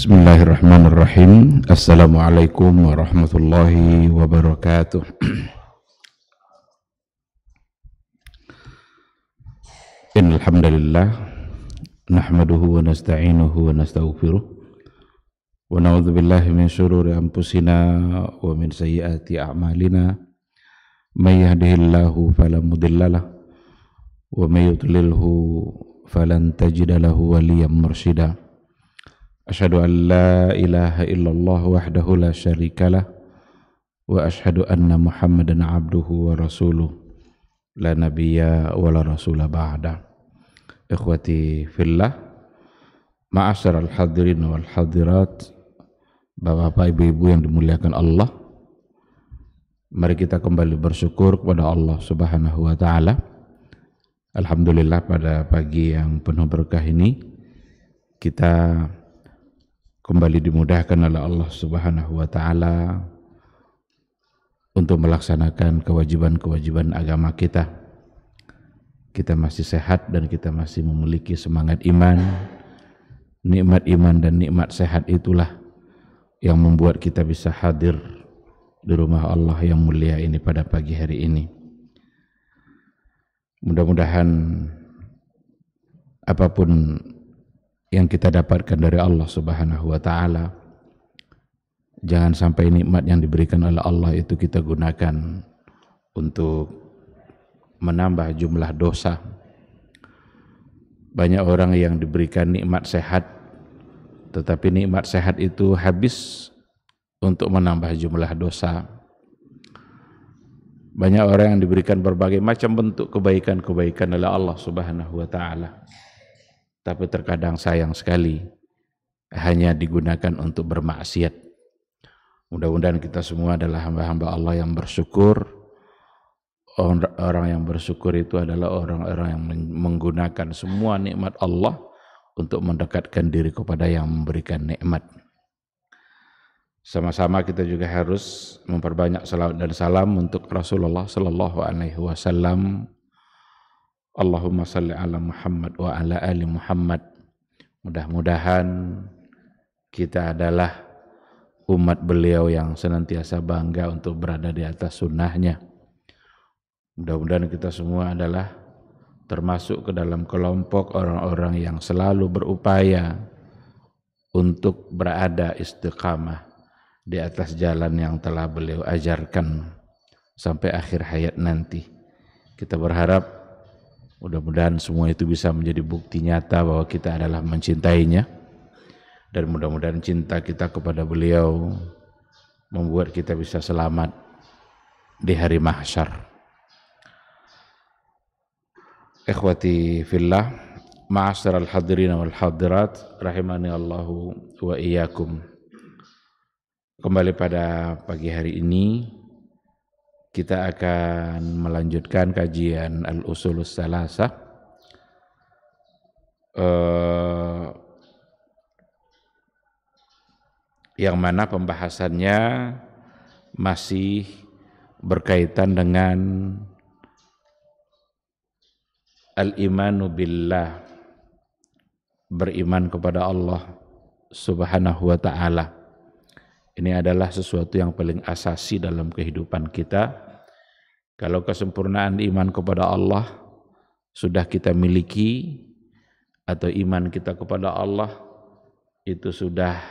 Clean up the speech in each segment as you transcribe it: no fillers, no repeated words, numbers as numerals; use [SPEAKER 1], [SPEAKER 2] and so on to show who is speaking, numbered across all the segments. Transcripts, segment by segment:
[SPEAKER 1] Bismillahirrahmanirrahim. Assalamualaikum warahmatullahi wabarakatuh. Innal hamdalillah nahmaduhu wa nasta'inuhu wa nastaghfiruh wa na'udzu billahi min shururi anfusina wa min sayyiati a'malina. May yahdihillahu fala mudhillalah wa may yudlilhu falan tajida lahu waliyyan mursyida. Asyhadu an la ilaha illallah wahdahu la syarikalah wa asyhadu anna Muhammadan abduhu wa rasuluh la nabiyya wa la rasula ba'da. Ikhwati fillah, ma'asyaral hadirin wal hadirat, Bapak-bapak, ibu-ibu yang dimuliakan Allah, mari kita kembali bersyukur kepada Allah Subhanahu wa taala. Alhamdulillah, pada pagi yang penuh berkah ini kita kembali dimudahkan oleh Allah Subhanahu wa taala untuk melaksanakan kewajiban-kewajiban agama kita. Kita masih sehat dan kita masih memiliki semangat iman. Nikmat iman dan nikmat sehat itulah yang membuat kita bisa hadir di rumah Allah yang mulia ini pada pagi hari ini. Mudah-mudahan apapun yang kita dapatkan dari Allah Subhanahu wa taala, jangan sampai nikmat yang diberikan oleh Allah itu kita gunakan untuk menambah jumlah dosa. Banyak orang yang diberikan nikmat sehat, tetapi nikmat sehat itu habis untuk menambah jumlah dosa. Banyak orang yang diberikan berbagai macam bentuk kebaikan-kebaikan oleh Allah Subhanahu wa taala, tapi terkadang sayang sekali hanya digunakan untuk bermaksiat. Mudah-mudahan kita semua adalah hamba-hamba Allah yang bersyukur. Orang yang bersyukur itu adalah orang-orang yang menggunakan semua nikmat Allah untuk mendekatkan diri kepada yang memberikan nikmat. Sama-sama kita juga harus memperbanyak salawat dan salam untuk Rasulullah sallallahu alaihi wasallam. Allahumma salli ala Muhammad wa ala ali Muhammad. Mudah-mudahan kita adalah umat beliau yang senantiasa bangga untuk berada di atas sunnahnya. Mudah-mudahan kita semua adalah termasuk ke dalam kelompok orang-orang yang selalu berupaya untuk berada istiqamah di atas jalan yang telah beliau ajarkan sampai akhir hayat nanti. Kita berharap mudah-mudahan semua itu bisa menjadi bukti nyata bahwa kita adalah mencintainya, dan mudah-mudahan cinta kita kepada beliau membuat kita bisa selamat di hari mahsyar. Ikhwati fillah, ma'asyaral hadirin wal hadirat, rahimani Allahu wa iyyakum. Kembali pada pagi hari ini kita akan melanjutkan kajian Al-Usulus Salasah, yang mana pembahasannya masih berkaitan dengan al-imanu billah, beriman kepada Allah Subhanahu wa ta'ala. Ini adalah sesuatu yang paling asasi dalam kehidupan kita. Kalau kesempurnaan iman kepada Allah sudah kita miliki, atau iman kita kepada Allah itu sudah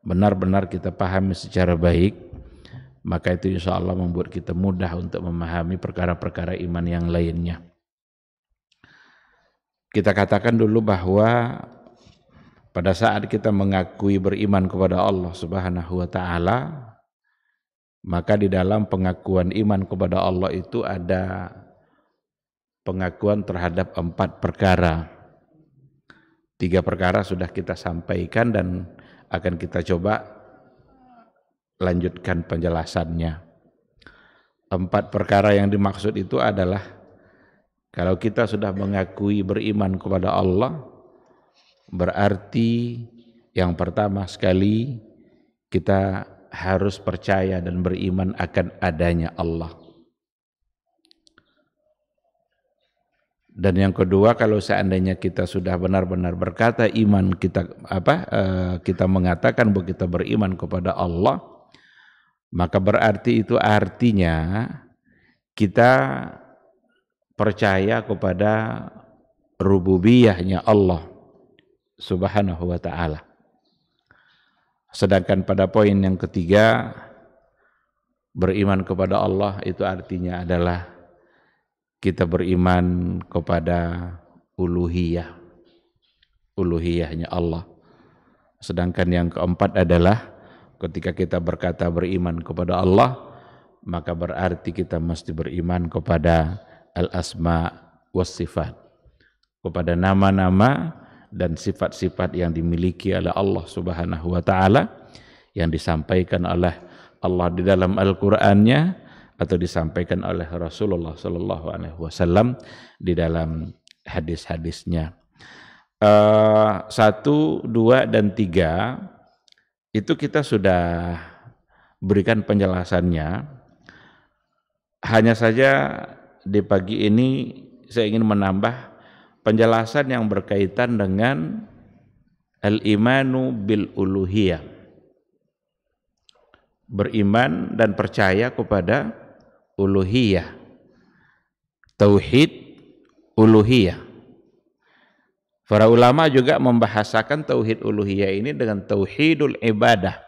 [SPEAKER 1] benar-benar kita pahami secara baik, maka itu insya Allah membuat kita mudah untuk memahami perkara-perkara iman yang lainnya. Kita katakan dulu bahwa pada saat kita mengakui beriman kepada Allah Subhanahu wa taala, maka di dalam pengakuan iman kepada Allah itu ada pengakuan terhadap 4 perkara. 3 perkara sudah kita sampaikan dan akan kita coba lanjutkan penjelasannya. 4 perkara yang dimaksud itu adalah, kalau kita sudah mengakui beriman kepada Allah, berarti yang pertama sekali kita harus percaya dan beriman akan adanya Allah. Dan yang kedua, kalau seandainya kita sudah benar-benar berkata iman kita kita mengatakan bahwa kita beriman kepada Allah, maka berarti itu artinya kita percaya kepada rububiyahnya Allah Subhanahu wa ta'ala. Sedangkan pada poin yang ketiga, beriman kepada Allah itu artinya adalah kita beriman kepada uluhiyahnya Allah. Sedangkan yang keempat adalah ketika kita berkata beriman kepada Allah, maka berarti kita mesti beriman kepada al-asma was sifat, kepada nama-nama dan sifat-sifat yang dimiliki oleh Allah Subhanahu wa ta'ala, yang disampaikan oleh Allah di dalam Al-Qur'annya atau disampaikan oleh Rasulullah sallallahu alaihi wasallam di dalam hadis-hadisnya. 1, 2, dan 3 itu kita sudah berikan penjelasannya. Hanya saja di pagi ini saya ingin menambah penjelasan yang berkaitan dengan al-imanu bil uluhiyah, beriman dan percaya kepada uluhiyah, tauhid uluhiyah. Para ulama juga membahasakan tauhid uluhiyah ini dengan tauhidul ibadah.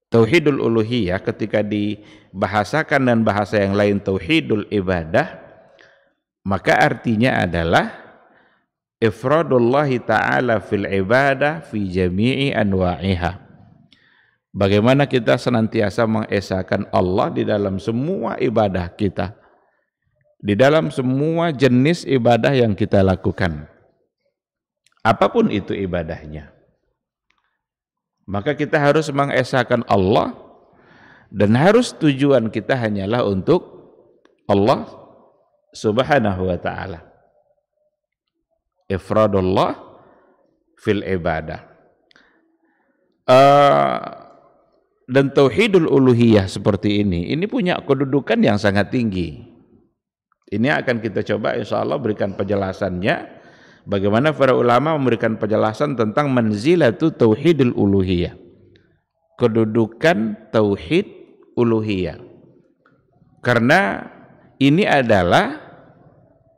[SPEAKER 1] Tauhidul uluhiyah ketika dibahasakan dan bahasa yang lain tauhidul ibadah, maka artinya adalah ifradullahi ta'ala fil ibadah fi jami'i anwa'iha. Bagaimana kita senantiasa mengesahkan Allah di dalam semua ibadah kita, di dalam semua jenis ibadah yang kita lakukan, apapun itu ibadahnya. Maka kita harus mengesahkan Allah, dan harus tujuan kita hanyalah untuk Allah Subhanahu wa ta'ala. Ifradullah fil ibadah. Dan tauhidul uluhiyah seperti ini punya kedudukan yang sangat tinggi. Ini akan kita coba insya Allah berikan penjelasannya, bagaimana para ulama memberikan penjelasan tentang manzilatu tauhidul uluhiyah, kedudukan tauhid uluhiyah. Karena ini adalah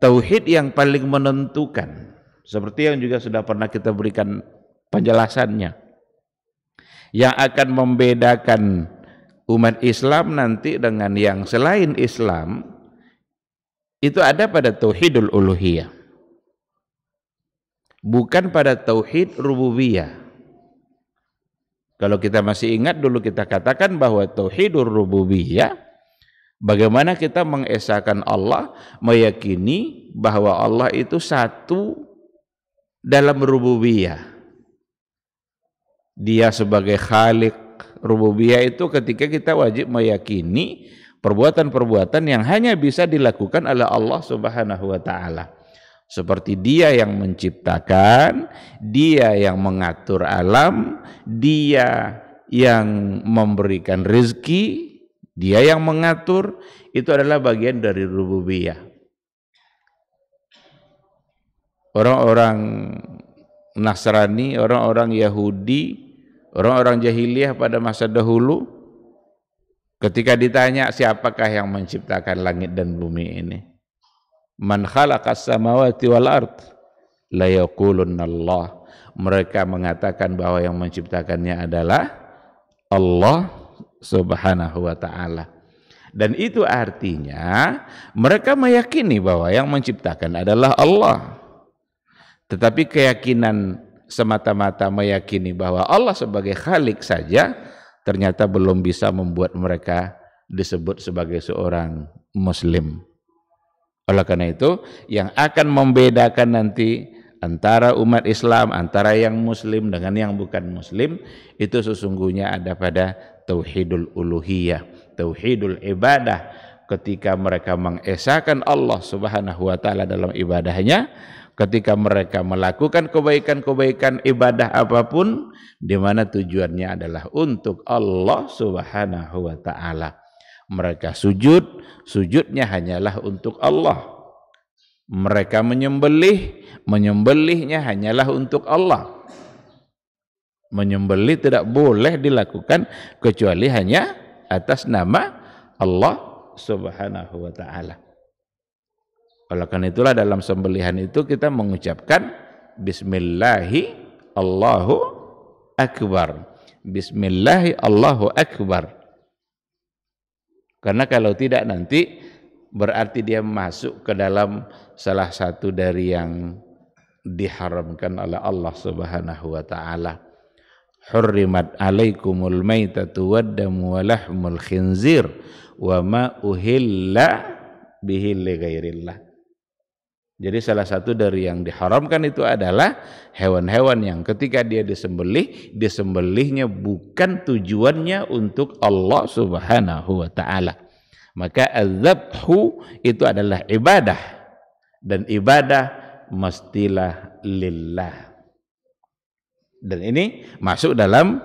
[SPEAKER 1] tauhid yang paling menentukan, seperti yang juga sudah pernah kita berikan penjelasannya, yang akan membedakan umat Islam nanti dengan yang selain Islam itu ada pada tauhidul uluhiyah, bukan pada tauhid rububiyah. Kalau kita masih ingat dulu kita katakan bahwa tauhidur rububiyah, bagaimana kita mengesahkan Allah, meyakini bahwa Allah itu satu dalam rububiyah. Dia sebagai khalik. Rububiyah itu ketika kita wajib meyakini perbuatan-perbuatan yang hanya bisa dilakukan oleh Allah Subhanahu wa ta'ala. Seperti Dia yang menciptakan, Dia yang mengatur alam, Dia yang memberikan rezeki, Dia yang mengatur, itu adalah bagian dari rububiyah. Orang-orang Nasrani, orang-orang Yahudi, orang-orang jahiliyah pada masa dahulu, ketika ditanya siapakah yang menciptakan langit dan bumi ini, man khalaqas samawati wal ard la yaqulunna Allah, mereka mengatakan bahwa yang menciptakannya adalah Allah Subhanahu wa ta'ala. Dan itu artinya mereka meyakini bahwa yang menciptakan adalah Allah. Tetapi keyakinan semata-mata meyakini bahwa Allah sebagai khalik saja ternyata belum bisa membuat mereka disebut sebagai seorang muslim. Oleh karena itu, yang akan membedakan nanti antara umat Islam, antara yang muslim dengan yang bukan muslim, itu sesungguhnya ada pada tauhidul uluhiyah, tauhidul ibadah. Ketika mereka mengesahkan Allah Subhanahu wa ta'ala dalam ibadahnya, ketika mereka melakukan kebaikan-kebaikan ibadah apapun, di mana tujuannya adalah untuk Allah Subhanahu wa ta'ala. Mereka sujud, sujudnya hanyalah untuk Allah. Mereka menyembelih, menyembelihnya hanyalah untuk Allah. Menyembelih tidak boleh dilakukan kecuali hanya atas nama Allah Subhanahu wa ta'ala. Oleh karena itulah dalam sembelihan itu kita mengucapkan Bismillahi Allahu Akbar. Bismillahi Allahu Akbar. Karena kalau tidak nanti berarti dia masuk ke dalam salah satu dari yang diharamkan oleh Allah Subhanahu wa ta'ala. Hurrimat alaikumul maitatu waddamu wa lahmul khinzir wa ma uhilla bihi li ghairillah. Jadi salah satu dari yang diharamkan itu adalah hewan-hewan yang ketika dia disembelih, disembelihnya bukan tujuannya untuk Allah Subhanahu wa ta'ala. Maka az-zabhu itu adalah ibadah, dan ibadah mestilah lillah. Dan ini masuk dalam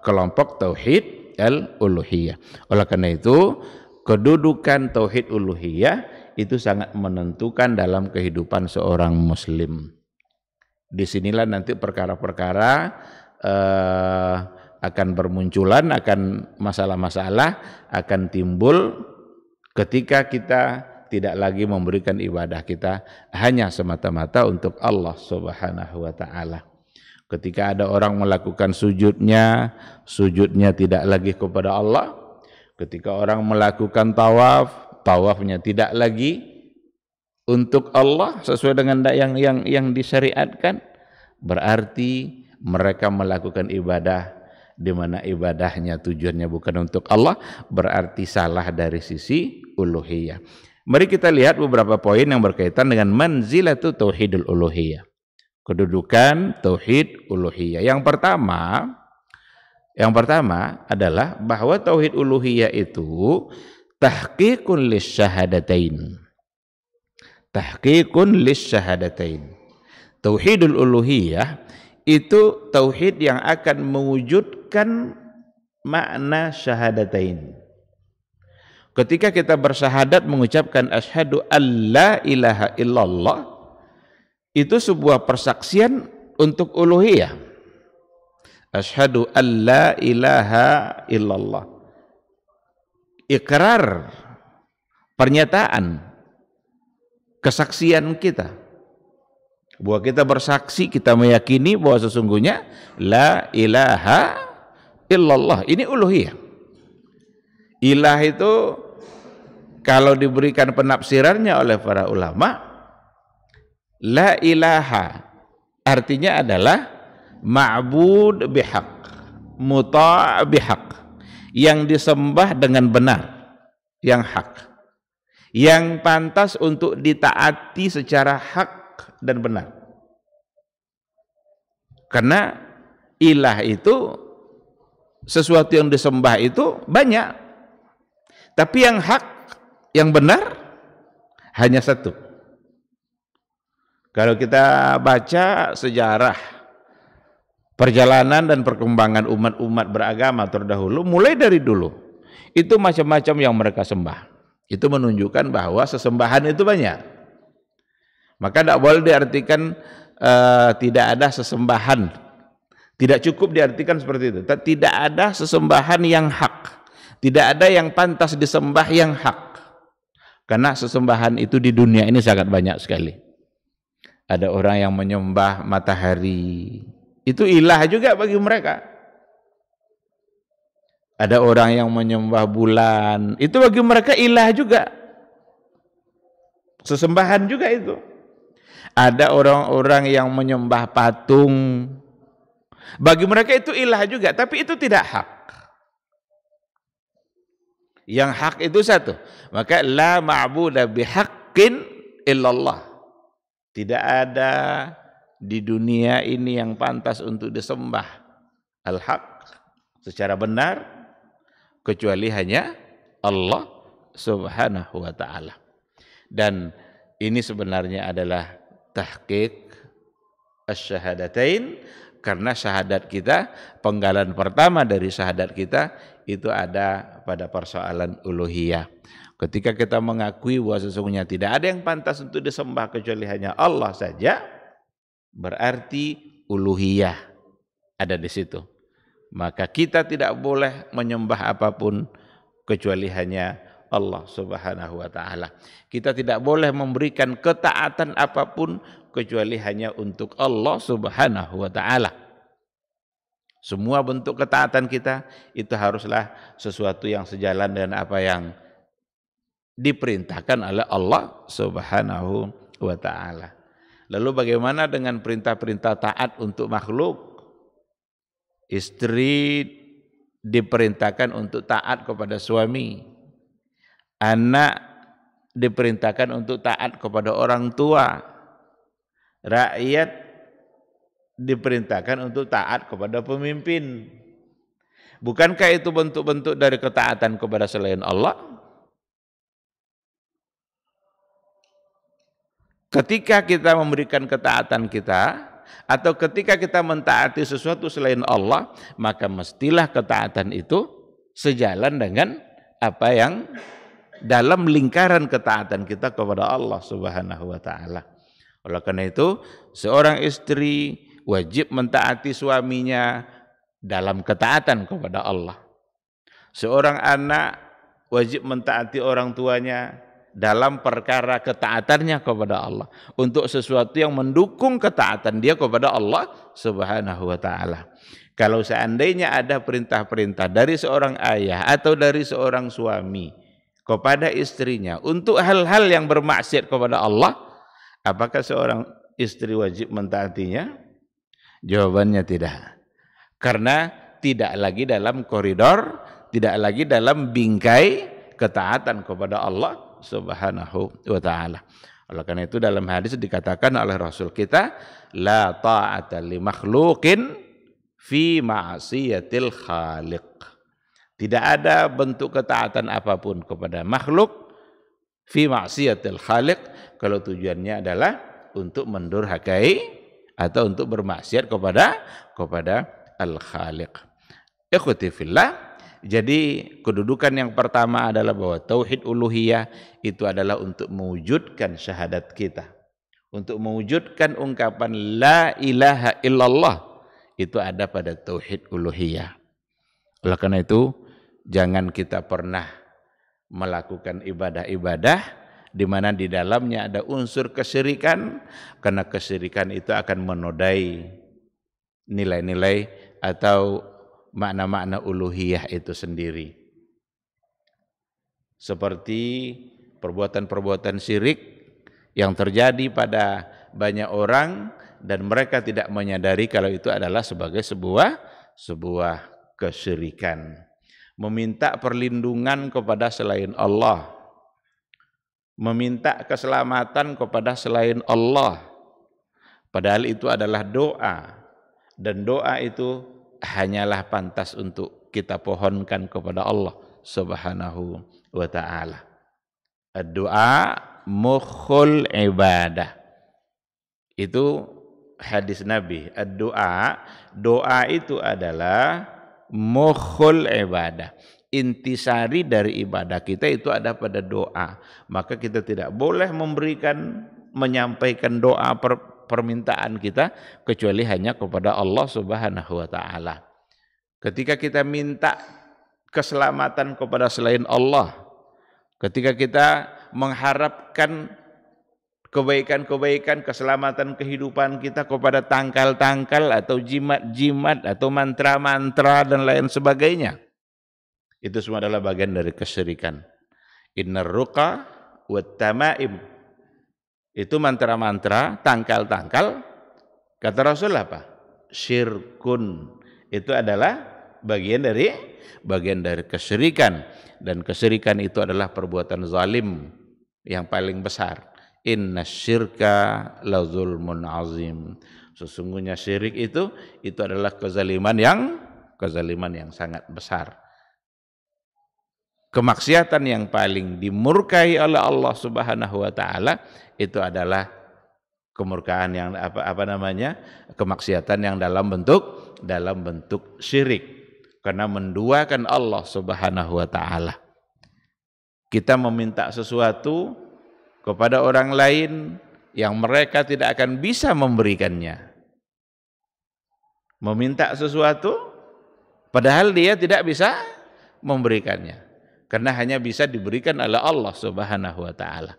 [SPEAKER 1] kelompok tauhid al-uluhiyah. Oleh karena itu, kedudukan tauhid uluhiyah itu sangat menentukan dalam kehidupan seorang muslim. Disinilah nanti perkara-perkara akan bermunculan, akan masalah-masalah akan timbul ketika kita tidak lagi memberikan ibadah kita hanya semata-mata untuk Allah Subhanahu wa ta'ala. Ketika ada orang melakukan sujudnya, sujudnya tidak lagi kepada Allah. Ketika orang melakukan tawaf, tawafnya tidak lagi untuk Allah sesuai dengan yang disyariatkan, berarti mereka melakukan ibadah di mana ibadahnya tujuannya bukan untuk Allah, berarti salah dari sisi uluhiyah. Mari kita lihat beberapa poin yang berkaitan dengan manzilatu tauhidul uluhiyah. Kedudukan tauhid uluhiyah. Yang pertama adalah bahwa tauhid uluhiyah itu tahqiqun lisyahadatain. Tahqiqun lisyahadatain. Tauhidul uluhiyah itu tauhid yang akan mewujudkan makna syahadatain. Ketika kita bersyahadat mengucapkan asyhadu alla ilaha illallah, itu sebuah persaksian untuk uluhiyah. Asyhadu alla ilaha illallah. Ikrar, pernyataan, kesaksian kita. Bahwa kita bersaksi, kita meyakini bahwa sesungguhnya la ilaha illallah. Ini uluhiyah. Ilah itu kalau diberikan penafsirannya oleh para ulama, la ilaha artinya adalah ma'bud bihaq, muta' bihaq, yang disembah dengan benar, yang hak, yang pantas untuk ditaati secara hak dan benar. Karena ilah itu sesuatu yang disembah itu banyak, tapi yang hak, yang benar hanya satu. Kalau kita baca sejarah perjalanan dan perkembangan umat-umat beragama terdahulu, mulai dari dulu itu macam-macam yang mereka sembah. Itu menunjukkan bahwa sesembahan itu banyak. Maka tidak boleh diartikan tidak ada sesembahan. Tidak cukup diartikan seperti itu. Tidak ada sesembahan yang hak. Tidak ada yang pantas disembah yang hak. Karena sesembahan itu di dunia ini sangat banyak sekali. Ada orang yang menyembah matahari, itu ilah juga bagi mereka. Ada orang yang menyembah bulan, itu bagi mereka ilah juga. Sesembahan juga itu. Ada orang-orang yang menyembah patung, bagi mereka itu ilah juga, tapi itu tidak hak. Yang hak itu satu. Maka la ma'buda bihaqqin illallah. Tidak ada di dunia ini yang pantas untuk disembah al-haq secara benar kecuali hanya Allah Subhanahu wa ta'ala. Dan ini sebenarnya adalah tahqiq asyhadatain, Karena syahadat kita, penggalan pertama dari syahadat kita itu ada pada persoalan uluhiyah. Ketika kita mengakui bahwa sesungguhnya tidak ada yang pantas untuk disembah kecuali hanya Allah saja, berarti uluhiyah ada di situ. Maka kita tidak boleh menyembah apapun kecuali hanya Allah Subhanahu wa taala. Kita tidak boleh memberikan ketaatan apapun kecuali hanya untuk Allah Subhanahu wa taala. Semua bentuk ketaatan kita itu haruslah sesuatu yang sejalan dengan apa yang diperintahkan oleh Allah Subhanahu wa taala. Lalu bagaimana dengan perintah-perintah taat untuk makhluk? Istri diperintahkan untuk taat kepada suami. Anak diperintahkan untuk taat kepada orang tua. Rakyat diperintahkan untuk taat kepada pemimpin. Bukankah itu bentuk-bentuk dari ketaatan kepada selain Allah? Ketika kita memberikan ketaatan kita, atau ketika kita mentaati sesuatu selain Allah, maka mestilah ketaatan itu sejalan dengan apa yang dalam lingkaran ketaatan kita kepada Allah Subhanahu wa taala. Oleh karena itu, seorang istri wajib mentaati suaminya dalam ketaatan kepada Allah. Seorang anak wajib mentaati orang tuanya dalam perkara ketaatannya kepada Allah, untuk sesuatu yang mendukung ketaatan dia kepada Allah Subhanahu wa taala. Kalau seandainya ada perintah-perintah dari seorang ayah atau dari seorang suami kepada istrinya untuk hal-hal yang bermaksiat kepada Allah, apakah seorang istri wajib mentaatinya? Jawabannya tidak. Karena tidak lagi dalam koridor, tidak lagi dalam bingkai ketaatan kepada Allah Subhanahu wa taala. Oleh karena itu dalam hadis dikatakan oleh Rasul kita, la ta'ata li makhluqin fi ma'siyatil khaliq. Tidak ada bentuk ketaatan apapun kepada makhluk fi ma'siyatil khaliq kalau tujuannya adalah untuk mendurhakai atau untuk bermaksiat kepada al-khaliq. Ikhwati fillah, jadi kedudukan yang pertama adalah bahwa tauhid uluhiyah itu adalah untuk mewujudkan syahadat kita, untuk mewujudkan ungkapan la ilaha illallah, itu ada pada tauhid uluhiyah. Oleh karena itu, jangan kita pernah melakukan ibadah-ibadah di mana di dalamnya ada unsur kesyirikan, karena kesyirikan itu akan menodai nilai-nilai atau makna-makna uluhiyah itu sendiri. Seperti perbuatan-perbuatan syirik yang terjadi pada banyak orang dan mereka tidak menyadari kalau itu adalah sebagai sebuah kesyirikan. Meminta perlindungan kepada selain Allah, meminta keselamatan kepada selain Allah, padahal itu adalah doa, dan doa itu hanyalah pantas untuk kita pohonkan kepada Allah Subhanahu wa ta'ala. Doa mukhul ibadah, itu hadis Nabi. Doa itu adalah mukhul ibadah, intisari dari ibadah kita itu ada pada doa. Maka kita tidak boleh menyampaikan doa permintaan kita kecuali hanya kepada Allah Subhanahu wa ta'ala. Ketika kita minta keselamatan kepada selain Allah, ketika kita mengharapkan kebaikan-kebaikan, keselamatan kehidupan kita kepada tangkal-tangkal atau jimat-jimat atau mantra-mantra dan lain sebagainya, itu semua adalah bagian dari kesyirikan. Innar ruqa wat tamaim, itu mantra-mantra, tangkal-tangkal, kata Rasul apa? Syirkun. Itu adalah bagian dari kesyirikan, dan kesyirikan itu adalah perbuatan zalim yang paling besar. Inna syirka la zulmun azim. Sesungguhnya syirik itu adalah kezaliman yang sangat besar. Kemaksiatan yang paling dimurkai oleh Allah Subhanahu wa taala itu adalah kemurkaan yang apa namanya, kemaksiatan yang dalam bentuk syirik, karena menduakan Allah Subhanahu wa taala. Kita meminta sesuatu kepada orang lain yang mereka tidak akan bisa memberikannya. Meminta sesuatu padahal dia tidak bisa memberikannya, karena hanya bisa diberikan oleh Allah Subhanahu wa taala.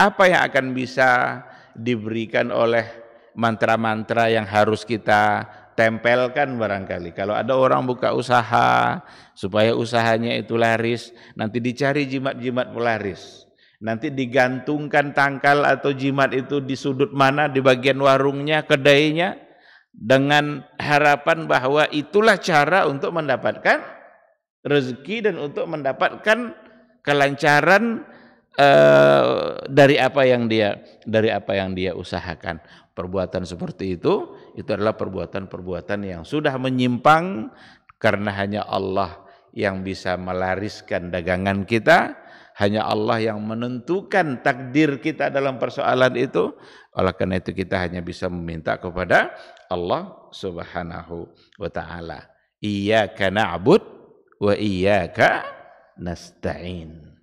[SPEAKER 1] Apa yang akan bisa diberikan oleh mantra-mantra yang harus kita tempelkan barangkali? Kalau ada orang buka usaha supaya usahanya itu laris, nanti dicari jimat-jimat pelaris. Nanti digantungkan tangkal atau jimat itu di sudut mana, di bagian warungnya, kedainya, dengan harapan bahwa itulah cara untuk mendapatkan rezeki dan untuk mendapatkan kelancaran dari apa yang dia usahakan. Perbuatan seperti itu adalah perbuatan-perbuatan yang sudah menyimpang, karena hanya Allah yang bisa melariskan dagangan kita, hanya Allah yang menentukan takdir kita dalam persoalan itu. Oleh karena itu kita hanya bisa meminta kepada Allah Subhanahu wa taala. Iyyaka na'bud wa iyyaka nasta'in.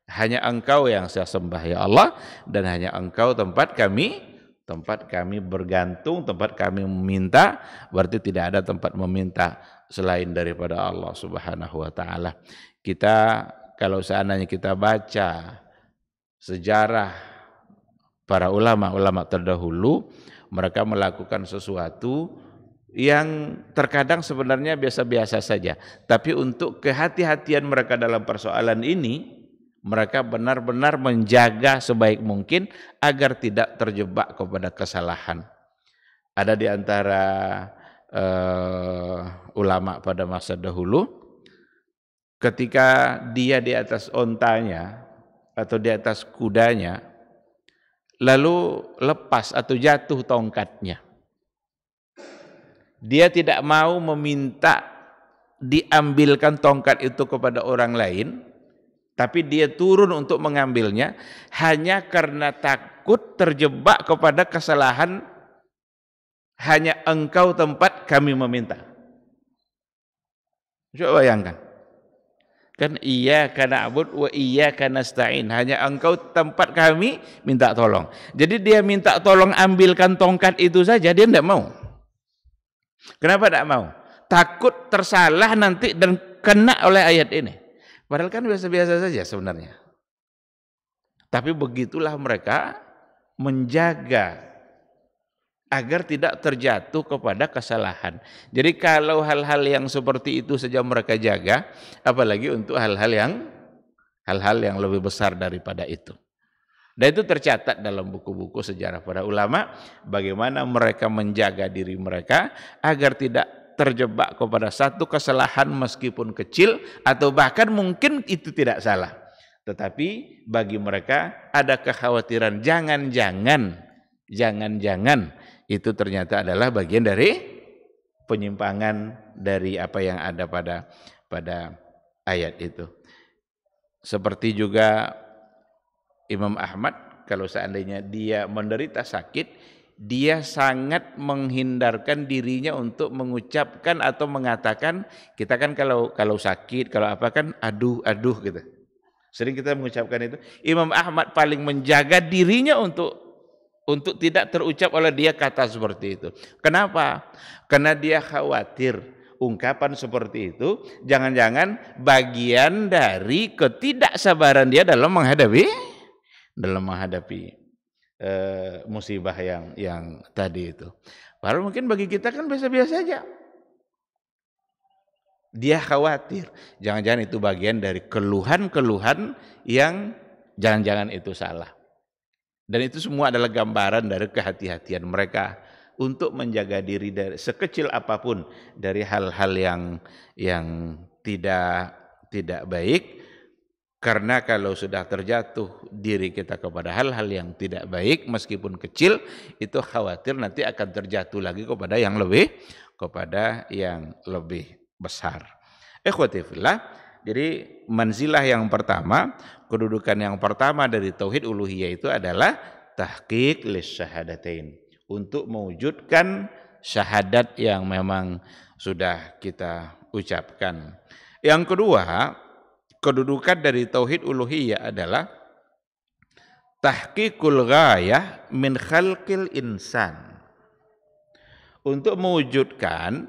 [SPEAKER 1] Hanya Engkau yang saya sembah ya Allah, dan hanya Engkau tempat kami bergantung, tempat kami meminta. Berarti tidak ada tempat meminta selain daripada Allah Subhanahu wa taala. Kita kalau seandainya kita baca sejarah para ulama terdahulu, mereka melakukan sesuatu yang terkadang sebenarnya biasa-biasa saja, tapi untuk kehati-hatian mereka dalam persoalan ini, mereka benar-benar menjaga sebaik mungkin agar tidak terjebak kepada kesalahan. Ada di antara ulama pada masa dahulu, ketika dia di atas ontanya atau di atas kudanya, lalu lepas atau jatuh tongkatnya. Dia tidak mau meminta diambilkan tongkat itu kepada orang lain, tapi dia turun untuk mengambilnya hanya karena takut terjebak kepada kesalahan. Hanya Engkau tempat kami meminta. Coba bayangkan. Kan iyyaka na'bud wa iyyaka nasta'in. Hanya Engkau tempat kami minta tolong. Jadi dia minta tolong ambilkan tongkat itu saja, dia tidak mau. Kenapa tidak mau? Takut tersalah nanti dan kena oleh ayat ini. Padahal kan biasa-biasa saja sebenarnya. Tapi begitulah mereka menjaga agar tidak terjatuh kepada kesalahan. Jadi kalau hal-hal yang seperti itu saja mereka jaga, apalagi untuk hal-hal yang lebih besar daripada itu. Dan itu tercatat dalam buku-buku sejarah para ulama, bagaimana mereka menjaga diri mereka agar tidak terjebak kepada satu kesalahan meskipun kecil, atau bahkan mungkin itu tidak salah. Tetapi bagi mereka ada kekhawatiran jangan-jangan itu ternyata adalah bagian dari penyimpangan dari apa yang ada pada ayat itu. Seperti juga Imam Ahmad, kalau seandainya dia menderita sakit, dia sangat menghindarkan dirinya untuk mengucapkan atau mengatakan, kita kan kalau sakit, kalau apa kan aduh gitu. Sering kita mengucapkan itu. Imam Ahmad paling menjaga dirinya untuk tidak terucap oleh dia kata seperti itu. Kenapa? Karena dia khawatir ungkapan seperti itu jangan-jangan bagian dari ketidaksabaran dia dalam menghadapi musibah yang tadi itu. Padahal mungkin bagi kita kan biasa-biasa saja. Dia khawatir jangan-jangan itu bagian dari keluhan-keluhan yang jangan-jangan itu salah. Dan itu semua adalah gambaran dari kehati-hatian mereka untuk menjaga diri dari sekecil apapun dari hal-hal yang tidak baik. Karena kalau sudah terjatuh diri kita kepada hal-hal yang tidak baik meskipun kecil, itu khawatir nanti akan terjatuh lagi kepada yang lebih besar. Ikhwati fillah, jadi manzilah yang pertama, kedudukan yang pertama dari tauhid uluhiyah itu adalah tahqiq lisyahadatain, untuk mewujudkan syahadat yang memang sudah kita ucapkan. Yang kedua, kedudukan dari tauhid uluhiyah adalah tahqiqul ghayah min khalqil insan, untuk mewujudkan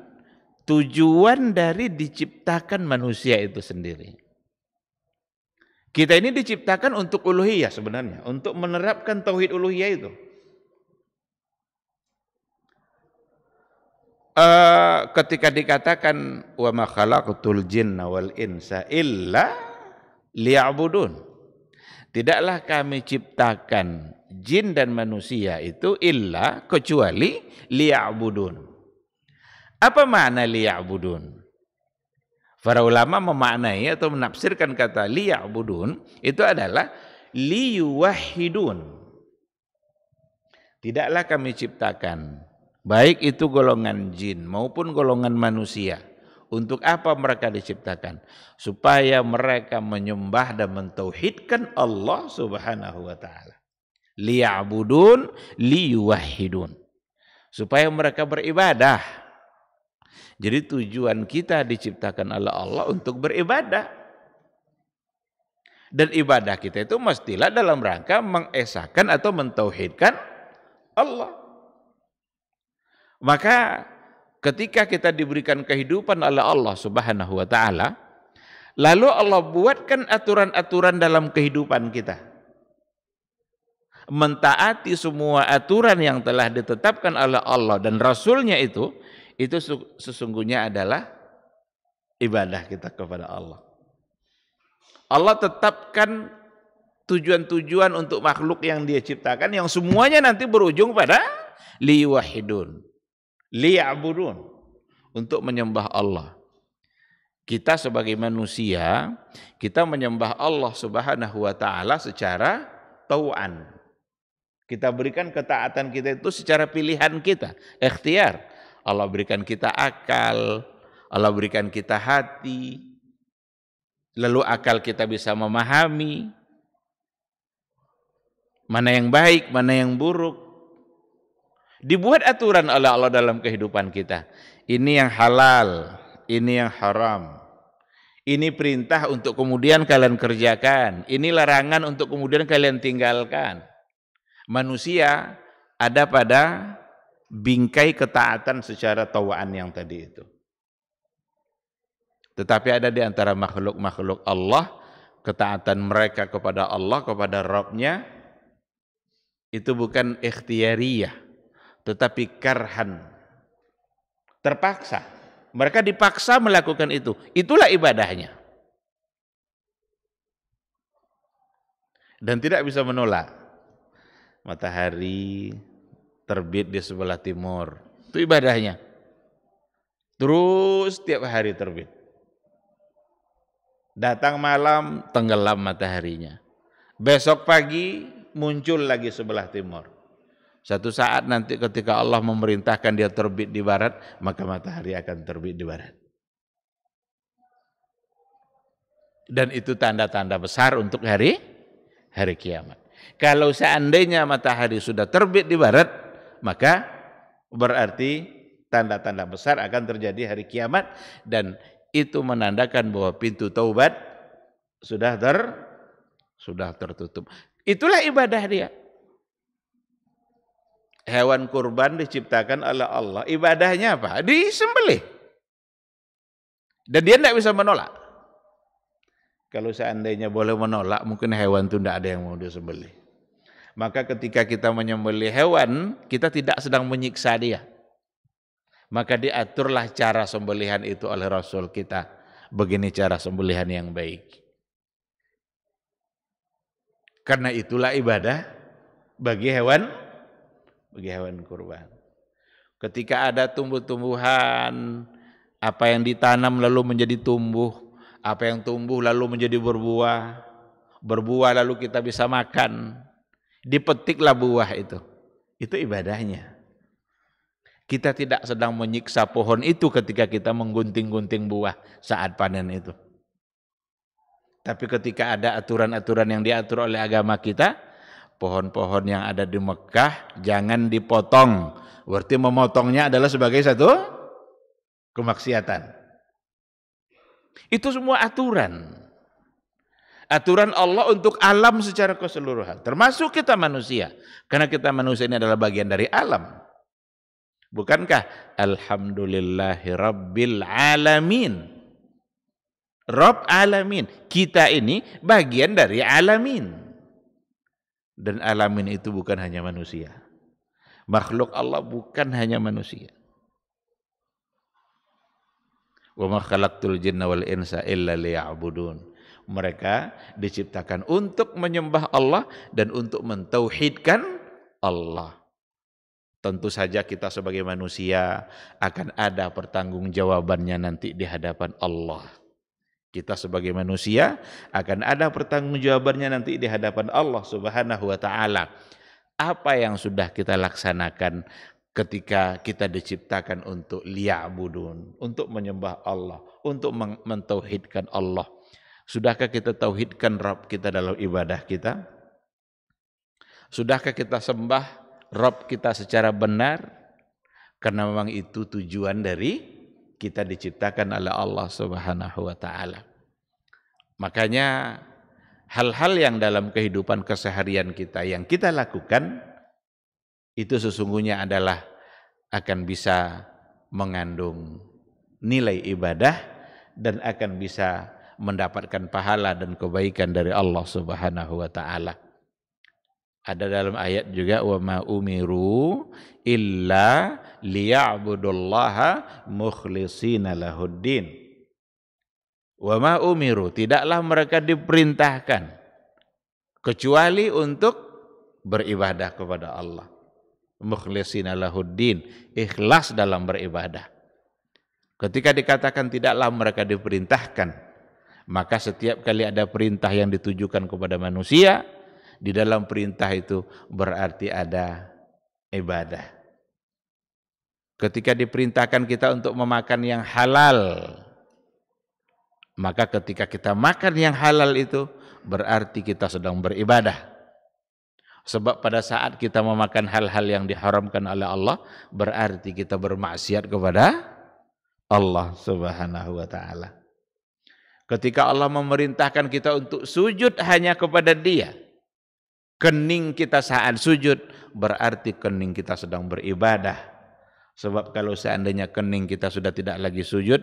[SPEAKER 1] tujuan dari diciptakan manusia itu sendiri. Kita ini diciptakan untuk uluhiyah sebenarnya, untuk menerapkan tauhid uluhiyah itu. Ketika dikatakan wa ma khalaqtul jinna wal insa illa liya'budun, tidaklah kami ciptakan jin dan manusia itu illa, kecuali liya'budun. Apa makna liya'budun? Para ulama memaknai atau menafsirkan kata liya'budun itu adalah liyuwahhidun. Tidaklah kami ciptakan, baik itu golongan jin maupun golongan manusia. Untuk apa mereka diciptakan? Supaya mereka menyembah dan mentauhidkan Allah Subhanahu wa ta'ala. Liya'budun liyuwahhidun. Supaya mereka beribadah. Jadi tujuan kita diciptakan oleh Allah untuk beribadah. Dan ibadah kita itu mestilah dalam rangka mengesahkan atau mentauhidkan Allah. Maka ketika kita diberikan kehidupan oleh Allah Subhanahu wa ta'ala, lalu Allah buatkan aturan-aturan dalam kehidupan kita. Mentaati semua aturan yang telah ditetapkan oleh Allah dan Rasulnya itu sesungguhnya adalah ibadah kita kepada Allah. Allah tetapkan tujuan-tujuan untuk makhluk yang Dia ciptakan, yang semuanya nanti berujung pada liwahidun, liya'budun, untuk menyembah Allah. Kita sebagai manusia, kita menyembah Allah Subhanahu wa ta'ala secara tau'an. Kita berikan ketaatan kita itu secara pilihan kita, ikhtiar. Allah berikan kita akal, Allah berikan kita hati, lalu akal kita bisa memahami mana yang baik, mana yang buruk. Dibuat aturan oleh Allah dalam kehidupan kita. Ini yang halal, ini yang haram. Ini perintah untuk kemudian kalian kerjakan, ini larangan untuk kemudian kalian tinggalkan. Manusia ada pada bingkai ketaatan secara tawaan yang tadi itu. Tetapi ada di antara makhluk-makhluk Allah, ketaatan mereka kepada Allah, kepada Rabb-nya, itu bukan ikhtiyariyah, tetapi karhan. Terpaksa. Mereka dipaksa melakukan itu. Itulah ibadahnya. Dan tidak bisa menolak. Matahari terbit di sebelah timur, itu ibadahnya. Terus tiap hari terbit. Datang malam, tenggelam mataharinya. Besok pagi muncul lagi sebelah timur. Satu saat nanti ketika Allah memerintahkan dia terbit di barat, maka matahari akan terbit di barat. Dan itu tanda-tanda besar untuk hari kiamat. Kalau seandainya matahari sudah terbit di barat, maka berarti tanda-tanda besar akan terjadi hari kiamat, dan itu menandakan bahwa pintu taubat sudah tertutup. Itulah ibadah dia. Hewan kurban diciptakan oleh Allah. Ibadahnya apa? Disembelih. Dan dia tidak bisa menolak. Kalau seandainya boleh menolak, mungkin hewan itu tidak ada yang mau disembelih. Maka ketika kita menyembelih hewan, kita tidak sedang menyiksa dia. Maka diaturlah cara sembelihan itu oleh Rasul kita. Begini cara sembelihan yang baik. Karena itulah ibadah bagi hewan kurban. Ketika ada tumbuh-tumbuhan, apa yang ditanam lalu menjadi tumbuh, apa yang tumbuh lalu menjadi berbuah lalu kita bisa makan. Dipetiklah buah itu ibadahnya. Kita tidak sedang menyiksa pohon itu ketika kita menggunting-gunting buah saat panen itu. Tapi ketika ada aturan-aturan yang diatur oleh agama kita, pohon-pohon yang ada di Mekah jangan dipotong. Berarti memotongnya adalah sebagai satu kemaksiatan. Itu semua aturan. Aturan Allah untuk alam secara keseluruhan. Termasuk kita manusia. Karena kita manusia ini adalah bagian dari alam. Bukankah Alhamdulillahi Rabbil Alamin. Rabb Alamin. Kita ini bagian dari alamin. Dan alamin itu bukan hanya manusia. Makhluk Allah bukan hanya manusia. Wa ma khalaqtul jinna wal insa illa liya'budun. Mereka diciptakan untuk menyembah Allah dan untuk mentauhidkan Allah. Tentu saja kita sebagai manusia akan ada pertanggungjawabannya nanti di hadapan Allah. Kita sebagai manusia akan ada pertanggungjawabannya nanti di hadapan Allah Subhanahu wa taala. Apa yang sudah kita laksanakan ketika kita diciptakan untuk liya'budun, untuk menyembah Allah, untuk mentauhidkan Allah. Sudahkah kita tauhidkan Rabb kita dalam ibadah kita? Sudahkah kita sembah Rabb kita secara benar? Karena memang itu tujuan dari kita diciptakan oleh Allah Subhanahu wa taala. Makanya hal-hal yang dalam kehidupan keseharian kita yang kita lakukan itu sesungguhnya adalah akan bisa mengandung nilai ibadah dan akan bisa mendapatkan pahala dan kebaikan dari Allah Subhanahu wa taala. Ada dalam ayat juga wa ma umiru illa liya'budullaha mukhlishina lahuddin. Wa ma umiru, tidaklah mereka diperintahkan kecuali untuk beribadah kepada Allah. Mukhlishina lahuddin, ikhlas dalam beribadah. Ketika dikatakan tidaklah mereka diperintahkan, maka setiap kali ada perintah yang ditujukan kepada manusia, di dalam perintah itu berarti ada ibadah. Ketika diperintahkan kita untuk memakan yang halal, maka ketika kita makan yang halal itu berarti kita sedang beribadah. Sebab pada saat kita memakan hal-hal yang diharamkan oleh Allah, berarti kita bermaksiat kepada Allah Subhanahu wa taala. Ketika Allah memerintahkan kita untuk sujud hanya kepada Dia, kening kita saat sujud berarti kening kita sedang beribadah. Sebab kalau seandainya kening kita sudah tidak lagi sujud,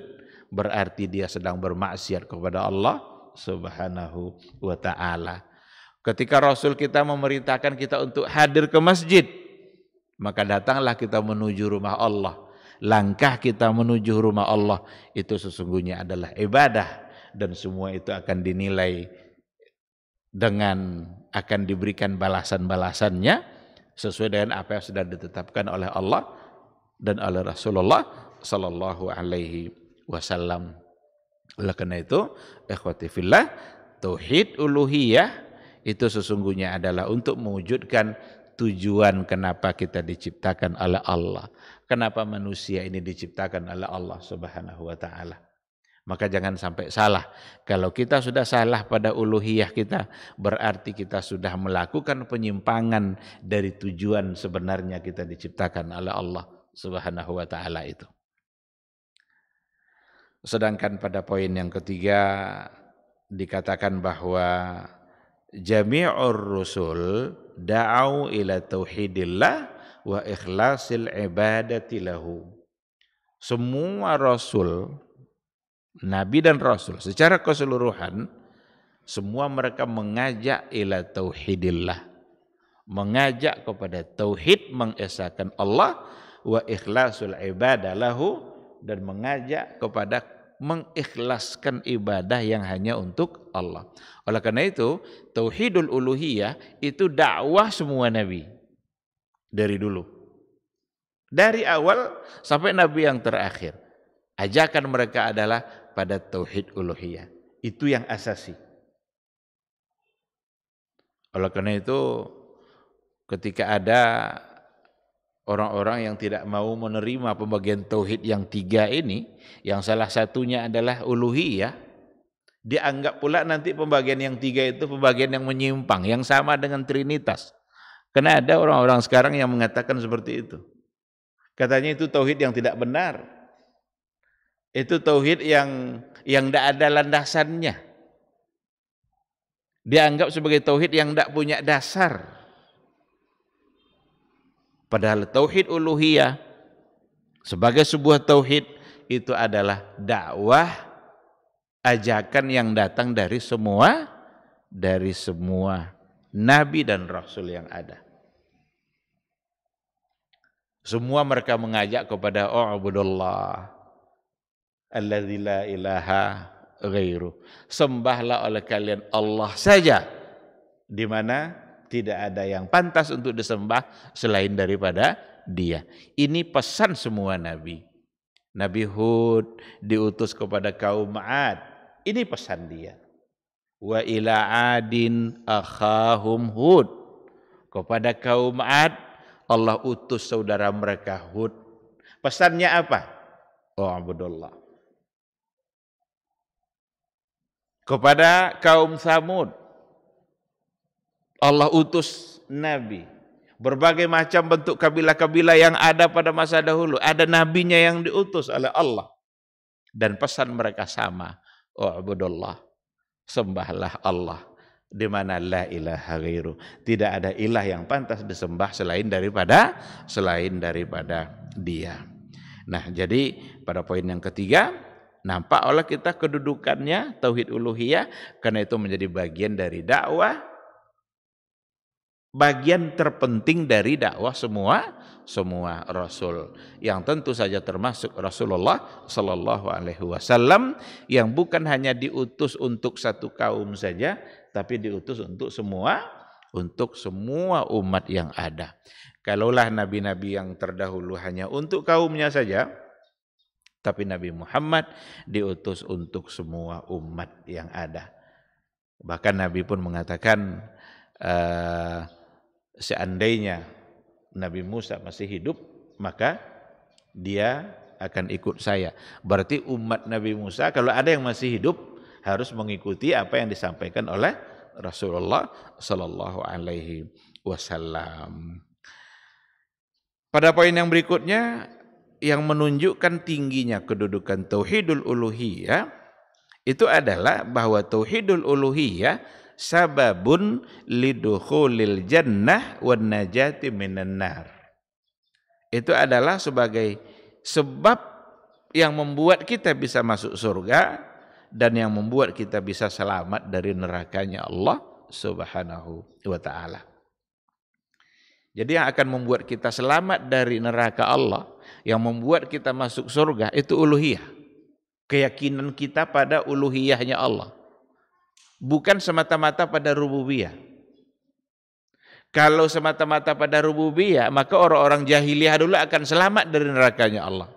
[SPEAKER 1] berarti dia sedang bermaksiat kepada Allah Subhanahu wa taala. Ketika Rasul kita memerintahkan kita untuk hadir ke masjid, maka datanglah kita menuju rumah Allah. Langkah kita menuju rumah Allah itu sesungguhnya adalah ibadah, dan semua itu akan dinilai dengan akan diberikan balasan-balasannya sesuai dengan apa yang sudah ditetapkan oleh Allah dan oleh Rasulullah sallallahu alaihi wasallam. Oleh karena itu, ikhwati fillah, tauhid uluhiyah itu sesungguhnya adalah untuk mewujudkan tujuan kenapa kita diciptakan oleh Allah. Kenapa manusia ini diciptakan oleh Allah Subhanahu wa taala. Maka jangan sampai salah. Kalau kita sudah salah pada uluhiyah kita, berarti kita sudah melakukan penyimpangan dari tujuan sebenarnya kita diciptakan oleh Allah Subhanahu wa taala itu. Sedangkan pada poin yang ketiga dikatakan bahwa jami'ur rusul da'au ila tauhidillah wa ikhlasil ibadati lahu. Semua rasul, nabi dan rasul secara keseluruhan, semua mereka mengajak ila tauhidillah, mengajak kepada tauhid, mengesahkan Allah, wa ikhlasul ibadah lahu, dan mengajak kepada mengikhlaskan ibadah yang hanya untuk Allah. Oleh karena itu, tauhidul uluhiyah itu dakwah semua nabi dari dulu. Dari awal sampai nabi yang terakhir. Ajakan mereka adalah pada tauhid uluhiyah. Itu yang asasi. Oleh karena itu, ketika ada orang-orang yang tidak mau menerima pembagian tauhid yang tiga ini, yang salah satunya adalah uluhiyah, dianggap pula nanti pembagian yang tiga itu pembagian yang menyimpang, yang sama dengan trinitas. Karena ada orang-orang sekarang yang mengatakan seperti itu. Katanya itu tauhid yang tidak benar. Itu tauhid yang tidak ada landasannya. Dianggap sebagai tauhid yang tidak punya dasar. Padahal tauhid uluhiyah sebagai sebuah tauhid itu adalah dakwah, ajakan yang datang dari semua nabi dan rasul yang ada. Semua mereka mengajak kepada U'budullah alladzi la ilaha ghairu. Sembahlah oleh kalian Allah saja, di mana tidak ada yang pantas untuk disembah selain daripada Dia. Ini pesan semua nabi. Nabi Hud diutus kepada kaum 'Ad. Ini pesan dia. Wa ila 'adin akhahum Hud. Kepada kaum 'Ad Allah utus saudara mereka Hud. Pesannya apa? U'budullah. Kepada kaum Tsamud Allah utus nabi. Berbagai macam bentuk kabilah-kabilah yang ada pada masa dahulu, ada nabinya yang diutus oleh Allah. Dan pesan mereka sama, U'budullah. Sembahlah Allah, di mana la ilaha ghairu. Tidak ada ilah yang pantas disembah selain daripada Dia. Nah, jadi pada poin yang ketiga, nampak oleh kita kedudukannya tauhid uluhiyah, karena itu menjadi bagian dari dakwah, bagian terpenting dari dakwah semua rasul, yang tentu saja termasuk Rasulullah Sallallahu Alaihi Wasallam, yang bukan hanya diutus untuk satu kaum saja, tapi diutus untuk semua umat yang ada. Kalaulah nabi-nabi yang terdahulu hanya untuk kaumnya saja, tapi Nabi Muhammad diutus untuk semua umat yang ada. Bahkan Nabi pun mengatakan, seandainya Nabi Musa masih hidup, maka dia akan ikut saya. Berarti umat Nabi Musa kalau ada yang masih hidup harus mengikuti apa yang disampaikan oleh Rasulullah Sallallahu Alaihi Wasallam. Pada poin yang berikutnya yang menunjukkan tingginya kedudukan tauhidul uluhiyah itu adalah bahwa tauhidul uluhiyah sababun lidukhulil jannah wan najati minan nar. Itu adalah sebagai sebab yang membuat kita bisa masuk surga dan yang membuat kita bisa selamat dari nerakanya Allah Subhanahu wa taala. Jadi yang akan membuat kita selamat dari neraka Allah, yang membuat kita masuk surga itu uluhiyah. Keyakinan kita pada uluhiyahnya Allah. Bukan semata-mata pada rububiyah. Kalau semata-mata pada rububiyah, maka orang-orang jahiliyah dulu akan selamat dari nerakanya Allah.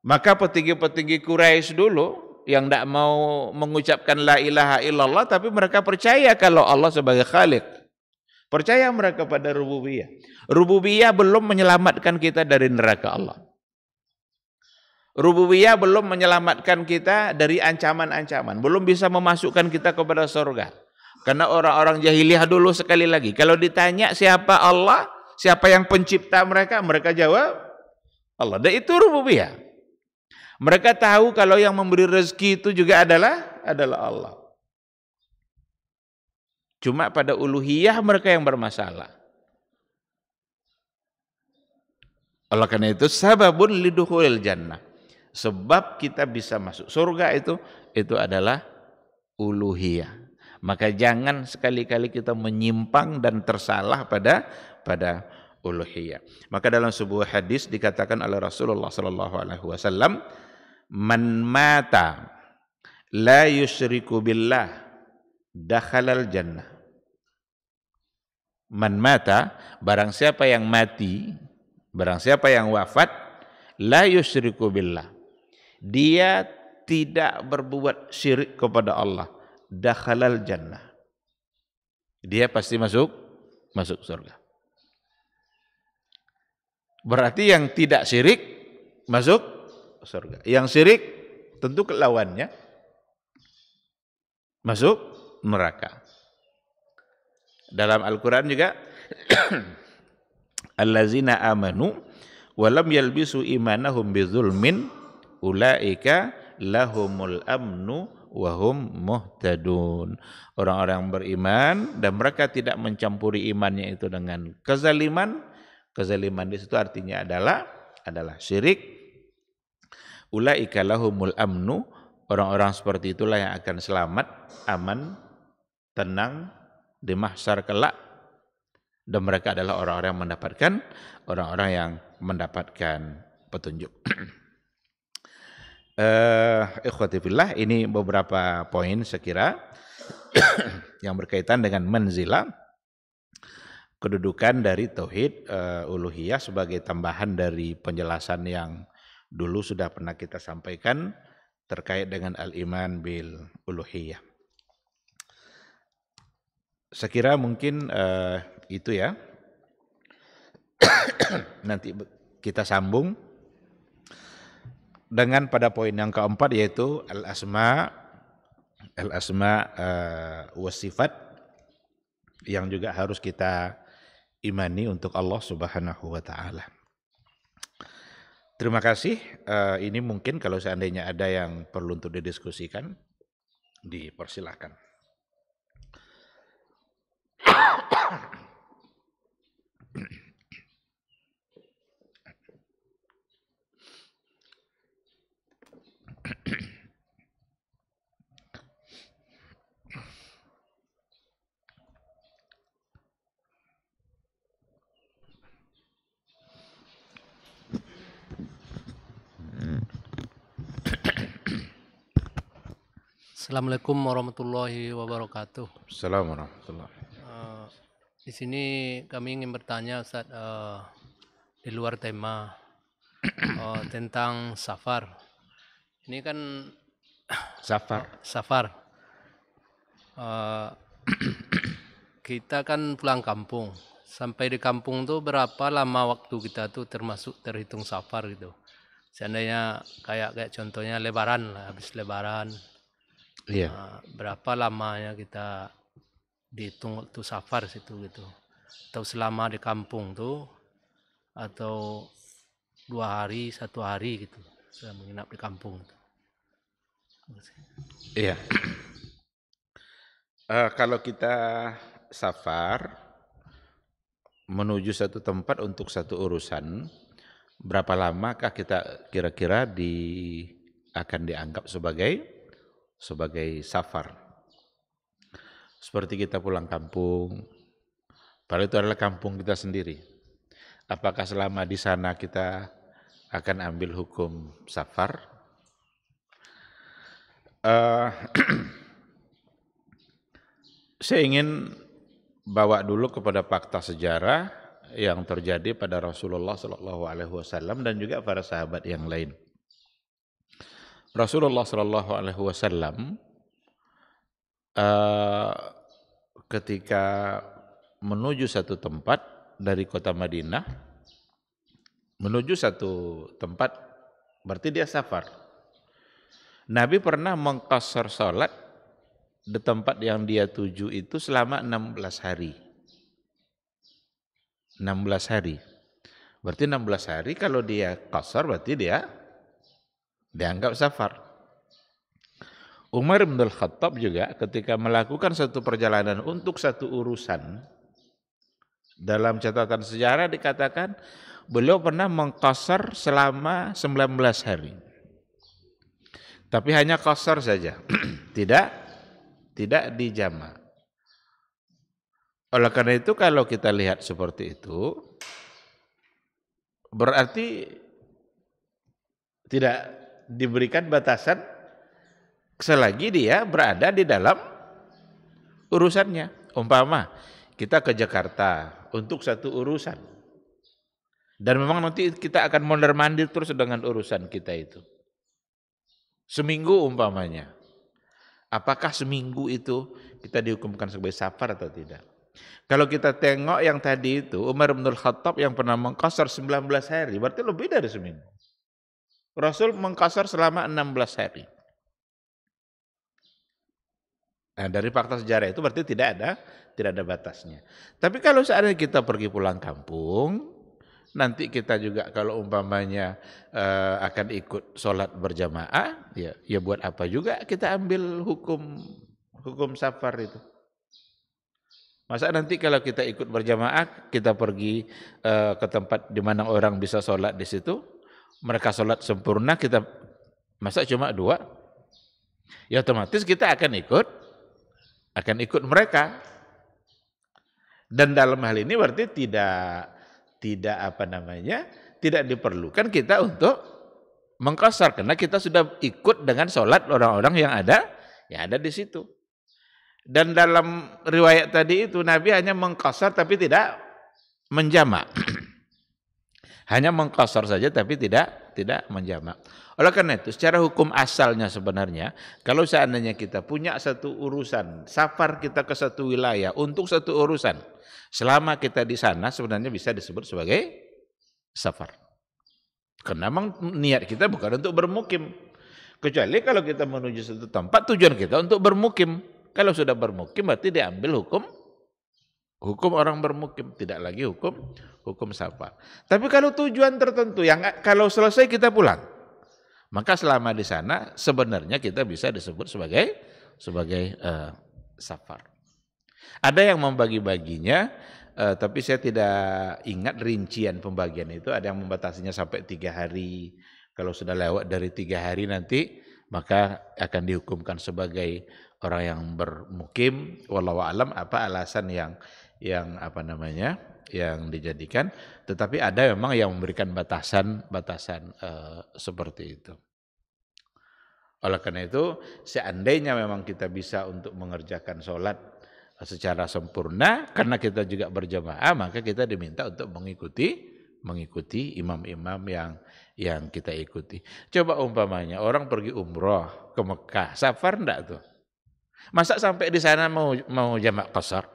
[SPEAKER 1] Maka petinggi-petinggi Quraisy dulu yang tidak mau mengucapkan la ilaha illallah, tapi mereka percaya kalau Allah sebagai Khalik. Percaya mereka pada rububiyah. Rububiyah belum menyelamatkan kita dari neraka Allah. Rububiyah belum menyelamatkan kita dari ancaman-ancaman, belum bisa memasukkan kita kepada surga. Karena orang-orang jahiliyah dulu, sekali lagi, kalau ditanya siapa Allah, siapa yang pencipta mereka, mereka jawab Allah. Dan itu rububiyah. Mereka tahu kalau yang memberi rezeki itu juga adalah Allah. Cuma pada uluhiyah mereka yang bermasalah. Oleh karena itu sababun lidukhulil jannah. Sebab kita bisa masuk surga itu adalah uluhiyah. Maka jangan sekali-kali kita menyimpang dan tersalah pada uluhiyah. Maka dalam sebuah hadis dikatakan oleh Rasulullah sallallahu alaihi wasallam, "Man mata la yusyriku billah dakhalal jannah." Man mata, barang siapa yang mati, barang siapa yang wafat, la yusyriku billah, dia tidak berbuat syirik kepada Allah, dakhalal jannah, dia pasti masuk surga. Berarti yang tidak syirik masuk surga, yang syirik tentu lawannya masuk neraka. Dalam Al-Quran juga allazina amanu walam yalbisu imanahum bizulmin ulaika lahumul amnu wahum muhtadun. Orang-orang yang beriman dan mereka tidak mencampuri imannya itu dengan kezaliman. Kezaliman di situ artinya adalah syirik. Ulaika lahumul amnu, orang-orang seperti itulah yang akan selamat, aman, tenang di mahsyar kelak, dan mereka adalah orang-orang yang mendapatkan petunjuk. Ikhwati fillah, ini beberapa poin sekira yang berkaitan dengan manzilah, kedudukan dari tauhid uluhiyah sebagai tambahan dari penjelasan yang dulu sudah pernah kita sampaikan terkait dengan al-iman bil uluhiyah. Sekira mungkin itu ya. Nanti kita sambung dengan pada poin yang keempat, yaitu al-asma was sifat, yang juga harus kita imani untuk Allah Subhanahu wa taala. Terima kasih. Ini mungkin kalau seandainya ada yang perlu untuk didiskusikan, dipersilahkan.
[SPEAKER 2] Assalamualaikum warahmatullahi wabarakatuh.
[SPEAKER 1] Assalamualaikum warahmatullahi wabarakatuh.
[SPEAKER 2] Di sini kami ingin bertanya, Ustaz, di luar tema tentang safar. Ini kan safar. Kita kan pulang kampung. Sampai di kampung tuh berapa lama waktu kita tuh termasuk terhitung safar gitu. Seandainya kayak contohnya lebaran lah, habis lebaran.
[SPEAKER 1] Iya.
[SPEAKER 2] Berapa lamanya kita dihitung waktu safar situ gitu, atau selama di kampung tuh, atau 2 hari 1 hari gitu saya menginap di kampung gitu.
[SPEAKER 1] Iya. Kalau kita safar menuju satu tempat untuk satu urusan, berapa lamakah kita kira-kira akan dianggap sebagai safar? Seperti kita pulang kampung, padahal itu adalah kampung kita sendiri. Apakah selama di sana kita akan ambil hukum safar? Saya ingin bawa dulu kepada fakta sejarah yang terjadi pada Rasulullah SAW dan juga para sahabat yang lain. Rasulullah SAW ketika menuju satu tempat dari kota Madinah, menuju satu tempat berarti dia safar. Nabi pernah mengqashar salat di tempat yang dia tuju itu selama 16 hari. 16 hari. Berarti 16 hari kalau dia qashar berarti dia dianggap safar. Umar bin Al-Khattab juga ketika melakukan satu perjalanan untuk satu urusan, dalam catatan sejarah dikatakan beliau pernah mengqashar selama 19 hari. Tapi hanya qashar saja, tidak dijama'. Oleh karena itu kalau kita lihat seperti itu, berarti tidak diberikan batasan selagi dia berada di dalam urusannya. Umpama kita ke Jakarta untuk satu urusan, dan memang nanti kita akan mondar-mandir terus dengan urusan kita itu. Seminggu umpamanya. Apakah seminggu itu kita dihukumkan sebagai safar atau tidak? Kalau kita tengok yang tadi itu, Umar bin Al-Khattab yang pernah mengqashar 19 hari, berarti lebih dari seminggu. Rasul mengqashar selama 16 hari. Nah, dari fakta sejarah itu berarti tidak ada batasnya. Tapi kalau seandainya kita pergi pulang kampung, nanti kita juga kalau umpamanya akan ikut sholat berjamaah, ya buat apa juga kita ambil hukum safar itu. Masa nanti kalau kita ikut berjamaah, kita pergi ke tempat di mana orang bisa sholat di situ, mereka sholat sempurna, kita masa cuma 2? Ya otomatis kita akan ikut mereka. Dan dalam hal ini berarti tidak diperlukan kita untuk mengqashar karena kita sudah ikut dengan sholat orang-orang yang ada di situ. Dan dalam riwayat tadi itu Nabi hanya mengqashar tapi tidak menjamak. Hanya mengqashar saja tapi tidak menjamak. Oleh karena itu secara hukum asalnya sebenarnya kalau seandainya kita punya satu urusan, safar kita ke satu wilayah untuk satu urusan, selama kita di sana sebenarnya bisa disebut sebagai safar. Karena memang niat kita bukan untuk bermukim. Kecuali kalau kita menuju satu tempat tujuan kita untuk bermukim. Kalau sudah bermukim berarti diambil hukum orang bermukim, tidak lagi hukum safar. Tapi kalau tujuan tertentu yang kalau selesai kita pulang, maka selama di sana sebenarnya kita bisa disebut sebagai safar. Ada yang membagi-baginya, tapi saya tidak ingat rincian pembagian itu. Ada yang membatasinya sampai 3 hari. Kalau sudah lewat dari 3 hari nanti, maka akan dihukumkan sebagai orang yang bermukim. Wallahu alam apa alasan yang dijadikan. Tetapi ada memang yang memberikan batasan seperti itu. Oleh karena itu, seandainya memang kita bisa untuk mengerjakan sholat secara sempurna, karena kita juga berjamaah, maka kita diminta untuk mengikuti imam-imam yang kita ikuti. Coba umpamanya orang pergi umroh ke Mekah, safar enggak tuh? Masa sampai di sana mau jamak qashar?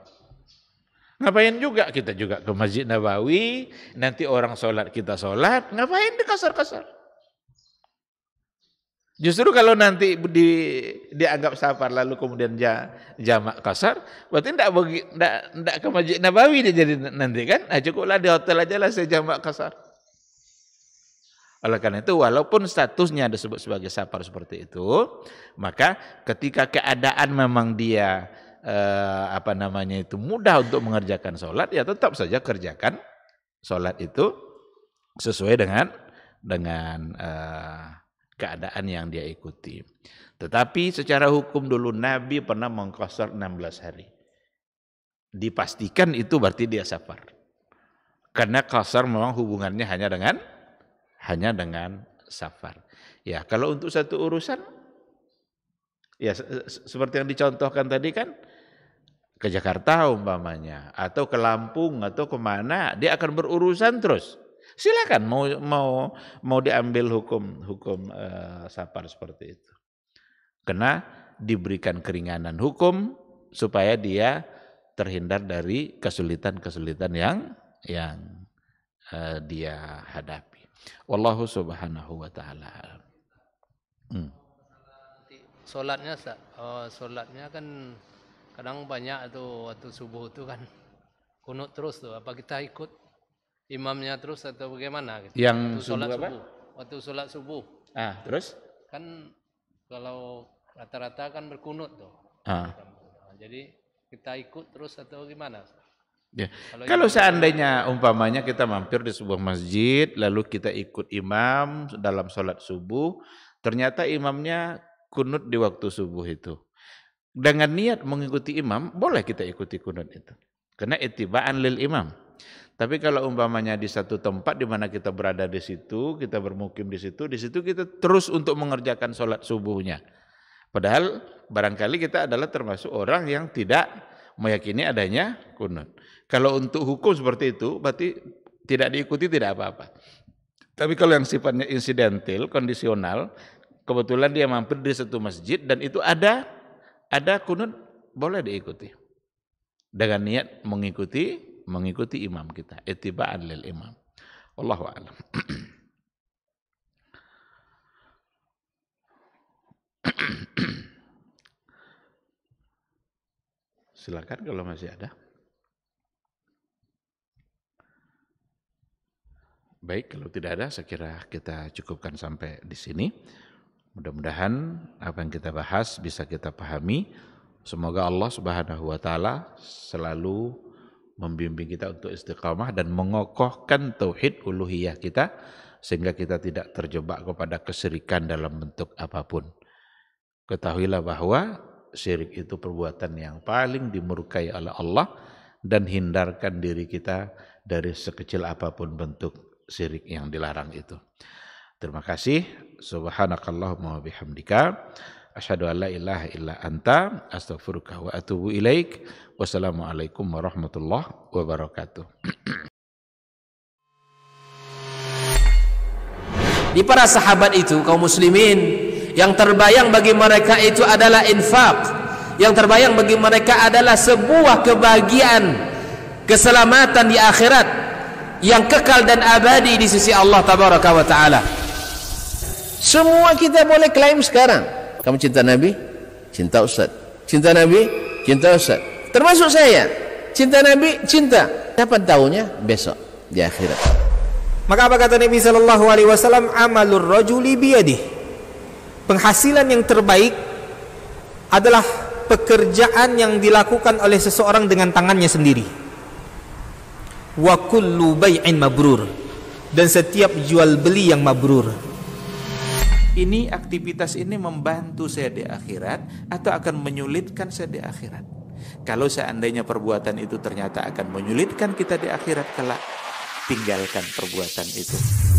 [SPEAKER 1] Ngapain juga kita juga ke Masjid Nabawi, nanti orang sholat kita sholat, ngapain di qashar-qashar? Justru kalau nanti dianggap safar lalu kemudian jamak qashar, berarti enggak ke Masjid Nabawi dia jadi nanti kan? Cukuplah di hotel aja lah saya jamak qashar. Oleh karena itu walaupun statusnya disebut sebagai safar seperti itu, maka ketika keadaan memang dia itu mudah untuk mengerjakan sholat, ya tetap saja kerjakan sholat itu sesuai dengan keadaan yang dia ikuti. Tetapi secara hukum dulu Nabi pernah mengqashar 16 hari. Dipastikan itu berarti dia safar. Karena qashar memang hubungannya hanya dengan safar. Ya, kalau untuk satu urusan ya seperti yang dicontohkan tadi kan, ke Jakarta umpamanya atau ke Lampung atau kemana, dia akan berurusan terus. Silakan mau diambil hukum safar seperti itu. Karena diberikan keringanan hukum supaya dia terhindar dari kesulitan-kesulitan yang dia hadapi. Wallahu subhanahu wa ta'ala.
[SPEAKER 2] Sholatnya kan kadang banyak tuh waktu subuh itu kan kunut terus tuh. Apa kita ikut imamnya terus atau bagaimana gitu?
[SPEAKER 1] Yang
[SPEAKER 2] Waktu sholat subuh.
[SPEAKER 1] Terus?
[SPEAKER 2] Kan kalau rata-rata kan berkunut tuh. Jadi kita ikut terus atau gimana?
[SPEAKER 1] Ya. Kalau seandainya umpamanya kita mampir di sebuah masjid, lalu kita ikut imam dalam sholat subuh, ternyata imamnya kunut di waktu subuh itu. Dengan niat mengikuti imam, boleh kita ikuti kunut itu. Karena ittiba'an lil imam. Tapi kalau umpamanya di satu tempat di mana kita berada di situ, kita bermukim di situ kita terus untuk mengerjakan sholat subuhnya. Padahal barangkali kita adalah termasuk orang yang tidak meyakini adanya kunut. Kalau untuk hukum seperti itu, berarti tidak diikuti tidak apa-apa. Tapi kalau yang sifatnya insidental, kondisional, kebetulan dia mampir di satu masjid dan itu ada kunut, boleh diikuti. Dengan niat mengikuti imam kita, ittiba'an lil imam. Wallahu a'lam. Silakan kalau masih ada. Baik, kalau tidak ada, saya kira kita cukupkan sampai di sini. Mudah-mudahan apa yang kita bahas bisa kita pahami. Semoga Allah Subhanahu wa taala selalu membimbing kita untuk istiqamah dan mengokohkan tauhid uluhiyah kita sehingga kita tidak terjebak kepada kesyirikan dalam bentuk apapun. Ketahuilah bahwa syirik itu perbuatan yang paling dimurkai oleh Allah dan hindarkan diri kita dari sekecil apapun bentuk syirik yang dilarang itu. Terima kasih. Subhanakallahumma wa bihamdika asyhadu an la ilaha illa anta astaghfiruka wa atubu ilaik. Wassalamualaikum warahmatullahi wabarakatuh.
[SPEAKER 3] Di para sahabat itu kaum muslimin, yang terbayang bagi mereka itu adalah infak, yang terbayang bagi mereka adalah sebuah kebahagiaan, keselamatan di akhirat yang kekal dan abadi di sisi Allah tabaraka wa taala. Semua kita boleh klaim sekarang, kamu cinta Nabi, cinta Ustaz, cinta Nabi, cinta Ustaz, termasuk saya, cinta Nabi, cinta. Kapan tahunya? Besok di akhirat.
[SPEAKER 4] Maka apa kata Nabi sallallahu alaihi wasallam? Amalur rajuli biyadih. Penghasilan yang terbaik adalah pekerjaan yang dilakukan oleh seseorang dengan tangannya sendiri. Wa kullu bai'in mabrur, dan setiap jual beli yang mabrur.
[SPEAKER 5] Ini aktivitas ini membantu saya di akhirat atau akan menyulitkan saya di akhirat? Kalau seandainya perbuatan itu ternyata akan menyulitkan kita di akhirat kelak, tinggalkan perbuatan itu.